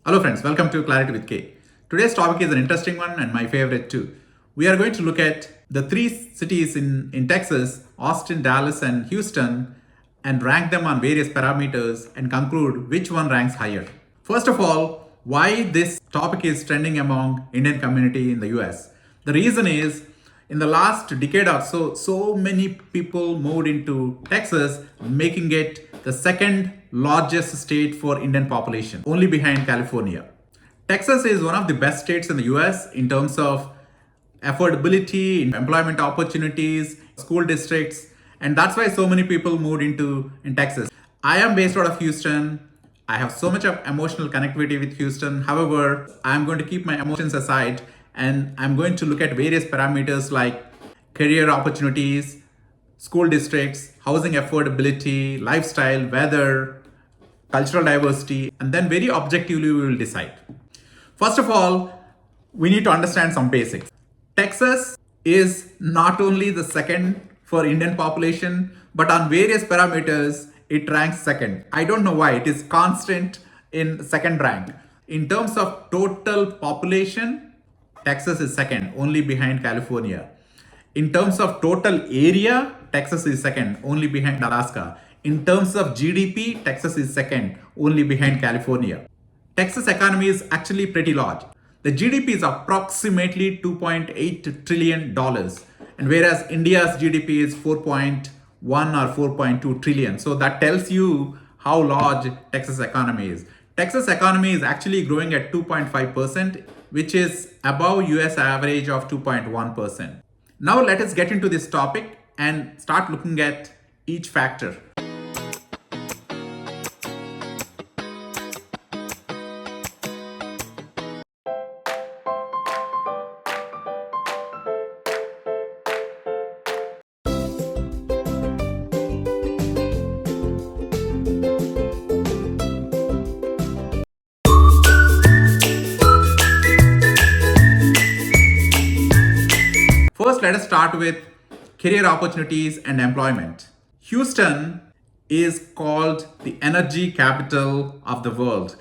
Hello friends, welcome to Clarity with K. Today's topic is an interesting one and my favorite too. We are going to look at the three cities in Texas, Austin, Dallas and Houston, and rank them on various parameters and conclude which one ranks higher. First of all, why this topic is trending among Indian community in the US. The reason is in the last decade or so, so many people moved into Texas, making it the second largest state for Indian population, only behind California. Texas is one of the best states in the US in terms of affordability, employment opportunities, school districts, and that's why so many people moved in Texas. I am based out of Houston. I have so much of emotional connectivity with Houston. However, I'm going to keep my emotions aside and I'm going to look at various parameters like career opportunities, school districts, housing affordability, lifestyle, weather, cultural diversity, and then very objectively we will decide. First of all, we need to understand some basics. Texas is not only the second for Indian population, but on various parameters, it ranks second. I don't know why, it is constant in second rank. In terms of total population, Texas is second, only behind California. In terms of total area, Texas is second, only behind Alaska. In terms of GDP, Texas is second, only behind California. Texas economy is actually pretty large. The GDP is approximately $2.8 trillion, and whereas India's GDP is 4.1 or 4.2 trillion. So that tells you how large Texas economy is. Texas economy is actually growing at 2.5%, which is above US average of 2.1%. Now let us get into this topic and start looking at each factor. First, let us start with career opportunities and employment. Houston is called the energy capital of the world.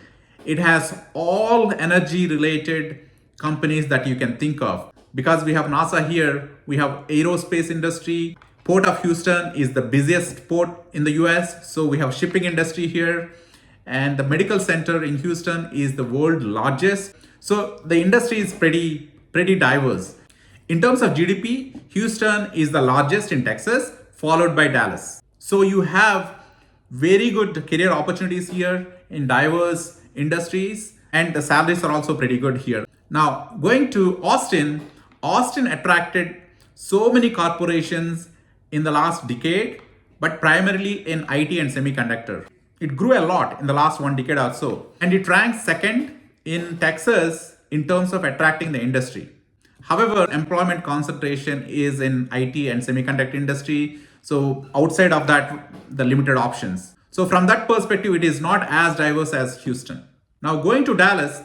It has all energy related companies that you can think of. Because we have NASA here, we have aerospace industry. Port of Houston is the busiest port in the US, so we have shipping industry here. And the medical center in Houston is the world largest. So the industry is pretty diverse. In terms of GDP, Houston is the largest in Texas, followed by Dallas. So you have very good career opportunities here in diverse industries, and the salaries are also pretty good here. Now, going to Austin, Austin attracted so many corporations in the last decade, but primarily in IT and semiconductor. It grew a lot in the last one decade or so, and it ranks second in Texas in terms of attracting the industry. However, employment concentration is in IT and semiconductor industry. So outside of that, the limited options. So from that perspective, it is not as diverse as Houston. Now going to Dallas,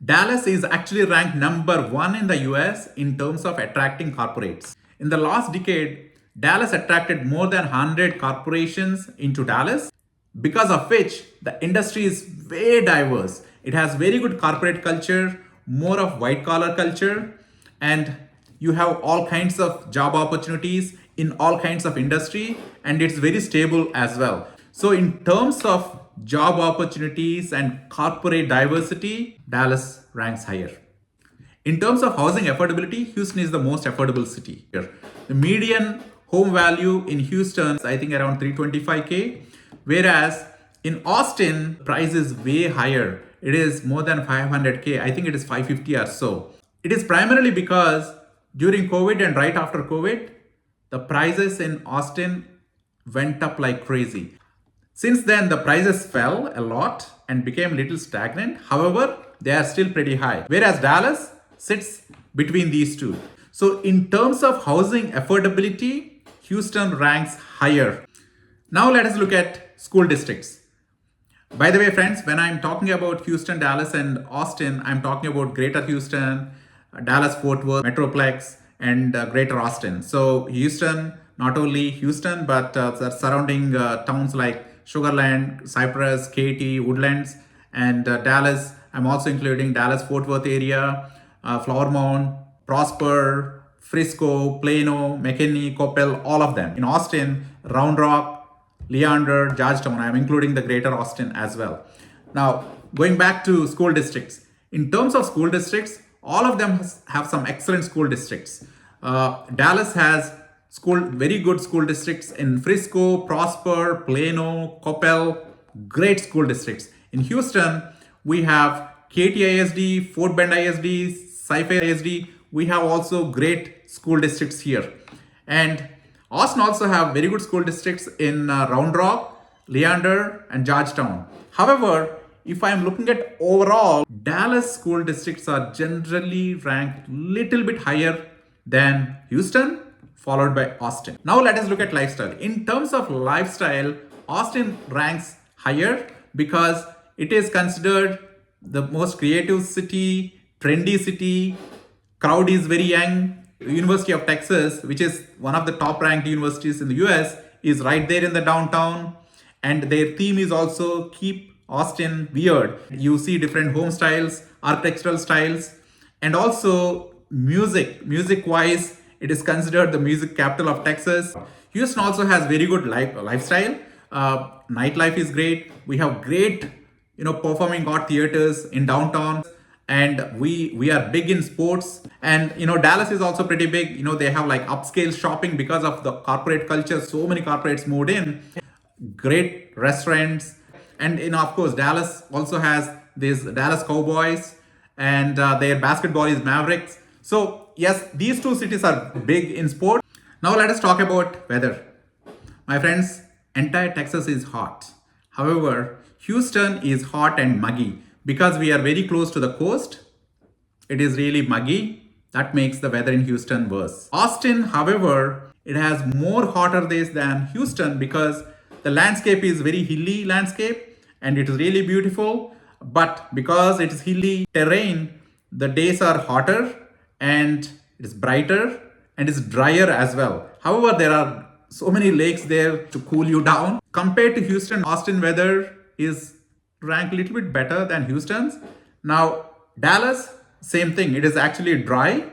Dallas is actually ranked number one in the US in terms of attracting corporates. In the last decade, Dallas attracted more than 100 corporations into Dallas, because of which the industry is very diverse. It has very good corporate culture, more of white collar culture, and you have all kinds of job opportunities in all kinds of industry, and it's very stable as well. So in terms of job opportunities and corporate diversity, Dallas ranks higher. In terms of housing affordability, Houston is the most affordable city here. The median home value in Houston is I think around 325K, whereas in Austin, price is way higher. It is more than 500K. I think it is 550 or so. It is primarily because during COVID and right after COVID, the prices in Austin went up like crazy. Since then, the prices fell a lot and became a little stagnant. However, they are still pretty high. Whereas Dallas sits between these two. So in terms of housing affordability, Houston ranks higher. Now let us look at school districts. By the way, friends, when I'm talking about Houston, Dallas, and Austin, I'm talking about Greater Houston, Dallas, Fort Worth, Metroplex, and Greater Austin. So Houston, not only Houston, but the surrounding towns like Sugarland, Cypress, Katy, Woodlands, and Dallas I'm also including Dallas Fort Worth area, Flower Mound, Prosper, Frisco, Plano, McKinney, Coppell, all of them. In Austin, Round Rock, Leander, Georgetown. I'm including the greater Austin as well. Now, going back to school districts. In terms of school districts, all of them have some excellent school districts. Dallas has very good school districts in Frisco, Prosper, Plano, Coppell, great school districts. In Houston, we have KT Fort Bend ISD, Sci-Fi ISD. We have also great school districts here. And Austin also have very good school districts in Round Rock, Leander, and Georgetown. However, if I'm looking at overall, Dallas school districts are generally ranked little bit higher than Houston, followed by Austin. Now let us look at lifestyle. In terms of lifestyle, Austin ranks higher because it is considered the most creative city, trendy city, crowd is very young. University of Texas, which is one of the top ranked universities in the US, is right there in the downtown. And their theme is also keep Austin weird. You see different home styles, architectural styles, and also music wise, it is considered the music capital of Texas. Houston also has very good lifestyle. Nightlife is great. We have great, performing art theaters in downtown, and we are big in sports. And Dallas is also pretty big. They have like upscale shopping because of the corporate culture. So many corporates moved in. Great restaurants, and of course Dallas also has these Dallas Cowboys, and their basketball is Mavericks. So yes, these two cities are big in sport. Now let us talk about weather. My friends, entire Texas is hot. However, Houston is hot and muggy because we are very close to the coast. It is really muggy. That makes the weather in Houston worse. Austin, however, it has more hotter days than Houston because the landscape is very hilly landscape and it is really beautiful. But because it is hilly terrain, the days are hotter and it is brighter and it's drier as well. However, there are so many lakes there to cool you down. Compared to Houston, Austin weather is ranked a little bit better than Houston's. Now, Dallas, same thing. It is actually dry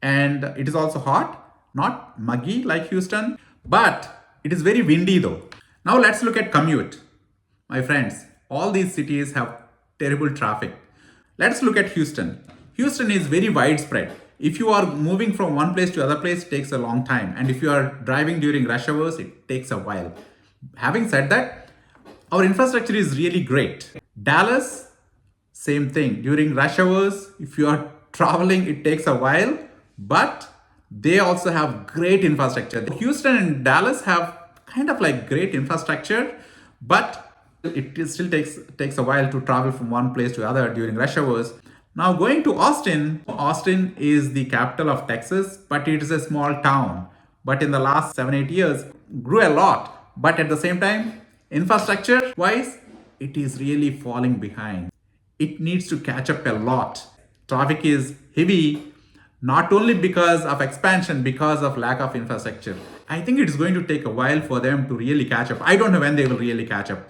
and it is also hot, not muggy like Houston, but it is very windy though. Now let's look at commute. My friends, all these cities have terrible traffic. Let's look at Houston. Houston is very widespread. If you are moving from one place to other place, it takes a long time. And if you are driving during rush hours, it takes a while. Having said that, our infrastructure is really great. Dallas, same thing. During rush hours, if you are traveling, it takes a while, but they also have great infrastructure. Houston and Dallas have kind of like great infrastructure, but it still takes a while to travel from one place to other during rush hours. Now going to Austin. Austin is the capital of Texas, but it is a small town. But in the last 7-8 years, grew a lot. But at the same time, infrastructure wise, it is really falling behind. It needs to catch up a lot. Traffic is heavy, not only because of expansion, because of lack of infrastructure. I think it is going to take a while for them to really catch up. I don't know when they will really catch up.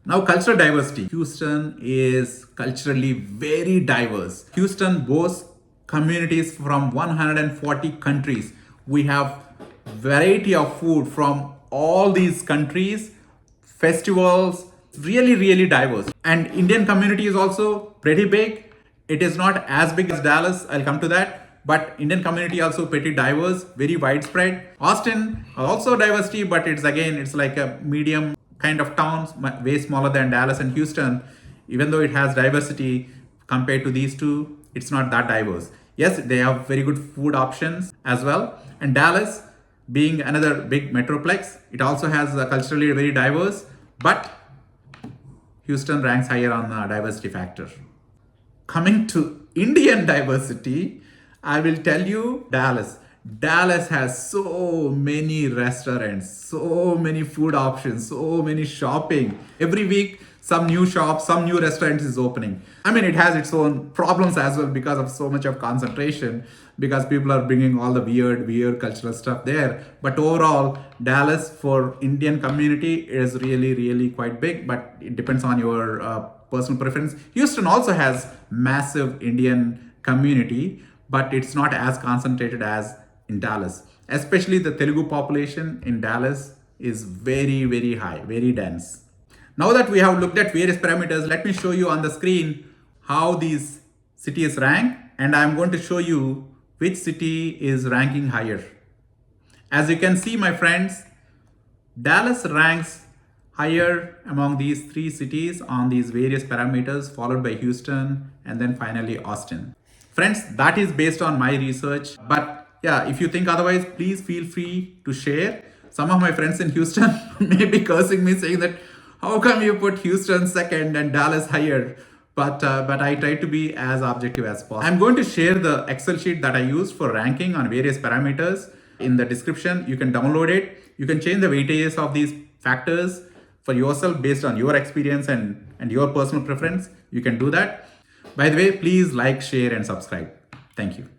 Now, cultural diversity. Houston is culturally very diverse. Houston boasts communities from 140 countries. We have variety of food from all these countries, festivals, really, really diverse. And Indian community is also pretty big. It is not as big as Dallas, I'll come to that. But Indian community also pretty diverse, very widespread. Austin, also diversity, but it's like a medium kind of towns, way smaller than Dallas and Houston. Even though it has diversity compared to these two, it's not that diverse. Yes, they have very good food options as well. And Dallas, being another big metroplex, it also has culturally very diverse, but Houston ranks higher on the diversity factor. Coming to Indian diversity, I will tell you Dallas. Dallas has so many restaurants, so many food options, so many shopping. Every week, some new shop, some new restaurant is opening. I mean, it has its own problems as well because of so much of concentration, because people are bringing all the weird cultural stuff there. But overall, Dallas for Indian community is really, really quite big, but it depends on your personal preference. Houston also has massive Indian community, but it's not as concentrated as in Dallas. Especially the Telugu population in Dallas is very, very high, very dense. Now that we have looked at various parameters, let me show you on the screen how these cities rank, and I'm going to show you which city is ranking higher. As you can see, my friends, Dallas ranks higher among these three cities on these various parameters, followed by Houston and then finally Austin. Friends, that is based on my research. But yeah, if you think otherwise, please feel free to share. Some of my friends in Houston may be cursing me, saying that how come you put Houston second and Dallas higher? But I try to be as objective as possible. I'm going to share the Excel sheet that I used for ranking on various parameters in the description. You can download it. You can change the weightages of these factors for yourself based on your experience and your personal preference. You can do that. By the way, please like, share, and subscribe. Thank you.